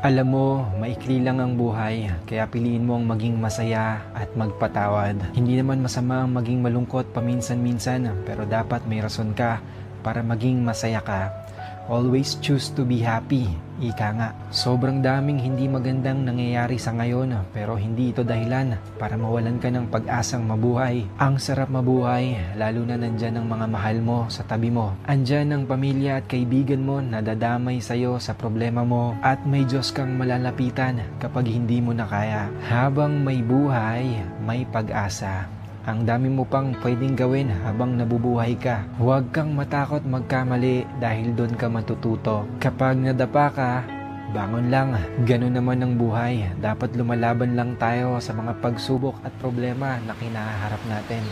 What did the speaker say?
Alam mo, maikli lang ang buhay, kaya piliin mo ang maging masaya at magpatawad. Hindi naman masama ang maging malungkot paminsan-minsan, pero dapat may rason ka para maging masaya ka. Always choose to be happy, ika nga. Sobrang daming hindi magandang nangyayari sa ngayon, pero hindi ito dahilan para mawalan ka ng pag-asang mabuhay. Ang sarap mabuhay, lalo na nandyan ang mga mahal mo sa tabi mo. Andyan ang pamilya at kaibigan mo na dadamay sa'yo sa problema mo, at may Diyos kang malalapitan kapag hindi mo na kaya. Habang may buhay, may pag-asa. Ang dami mo pang pwedeng gawin habang nabubuhay ka. Huwag kang matakot magkamali dahil doon ka matututo. Kapag nadapa ka, bangon lang. Ganun naman ang buhay. Dapat lumalaban lang tayo sa mga pagsubok at problema na kinaharap natin.